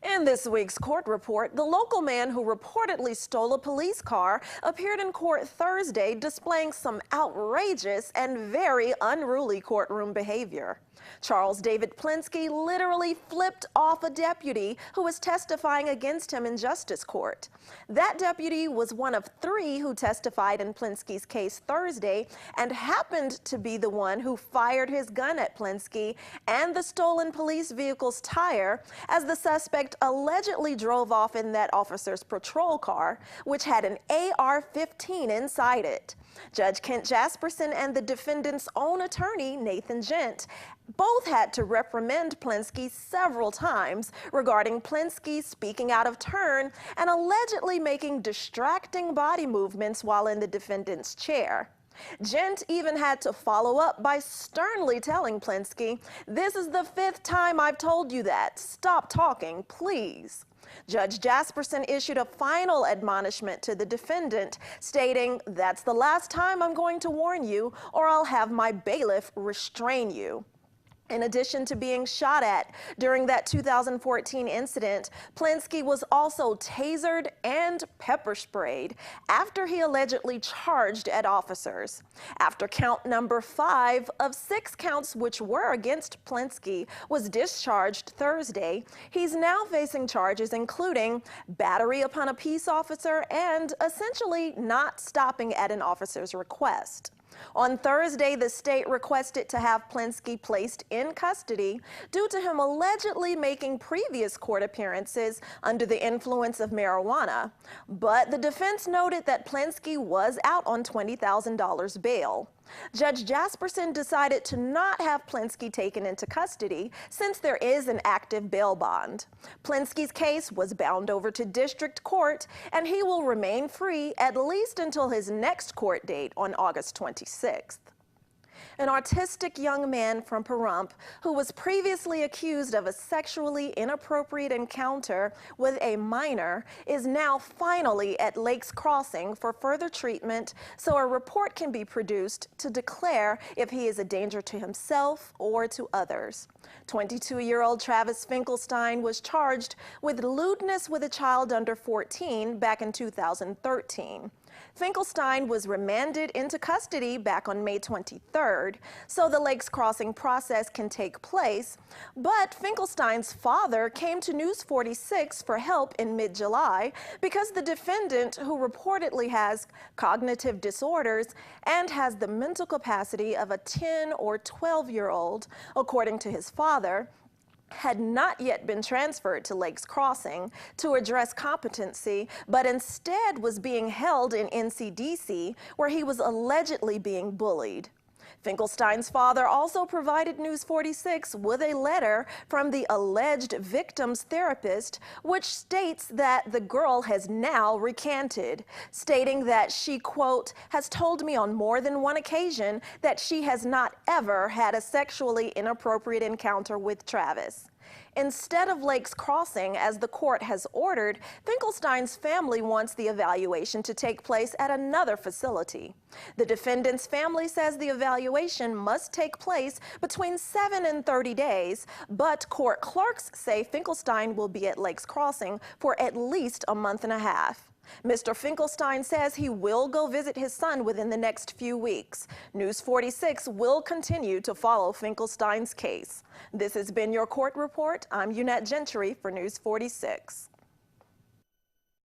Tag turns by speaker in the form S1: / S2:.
S1: In this week's court report, the local man who reportedly stole a police car appeared in court Thursday displaying some outrageous and very unruly courtroom behavior. Charles David Flynn Ski literally flipped off a deputy who was testifying against him in justice court. That deputy was one of 3 who testified in Flynn Ski's case Thursday and happened to be the one who fired his gun at Flynn Ski and the stolen police vehicle's tire as the suspect allegedly drove off in that officer's patrol car, which had an AR-15 inside it. Judge Kent Jasperson and the defendant's own attorney, Eunette Gentry, both had to reprimand Flynn Ski several times regarding Flynn Ski speaking out of turn and allegedly making distracting body movements while in the defendant's chair. Gent even had to follow up by sternly telling Flynn Ski, "This is the 5th time I've told you that. Stop talking, please." Judge Jasperson issued a final admonishment to the defendant, stating, "That's the last time I'm going to warn you, or I'll have my bailiff restrain you." In addition to being shot at during that 2014 incident, Flynn Ski was also tasered and pepper sprayed after he allegedly charged at officers. After count number 5 of 6 counts which were against Flynn Ski was discharged Thursday, he's now facing charges including battery upon a peace officer and essentially not stopping at an officer's request. On Thursday, the state requested to have Flynn Ski placed in custody due to him allegedly making previous court appearances under the influence of marijuana. But the defense noted that Flynn Ski was out on $20,000 bail. Judge Jasperson decided to not have Flynn Ski taken into custody since there is an active bail bond. Flynn Ski's case was bound over to district court, and he will remain free at least until his next court date on August 26th. An autistic young man from Pahrump who was previously accused of a sexually inappropriate encounter with a minor is now finally at Lakes Crossing for further treatment so a report can be produced to declare if he is a danger to himself or to others. 22-year-old Travis Finkelstein was charged with lewdness with a child under 14 back in 2013. Finkelstein was remanded into custody back on May 23rd, so the Lakes Crossing process can take place, but Finkelstein's father came to News 46 for help in mid-July because the defendant, who reportedly has cognitive disorders and has the mental capacity of a 10 or 12-year-old, according to his father, had not yet been transferred to Lakes Crossing to address competency, but instead was being held in NCDC, where he was allegedly being bullied. Finkelstein's father also provided News 46 with a letter from the alleged victim's therapist, which states that the girl has now recanted, stating that she, quote, "has told me on more than one occasion that she has not ever had a sexually inappropriate encounter with Travis." Instead of Lakes Crossing, as the court has ordered, Finkelstein's family wants the evaluation to take place at another facility. The defendant's family says the evaluation must take place between 7 and 30 days, but court clerks say Finkelstein will be at Lakes Crossing for at least a month and a half. Mr. Finkelstein says he will go visit his son within the next few weeks. News 46 will continue to follow Finkelstein's case. This has been your court report. I'm Eunette Gentry for News 46.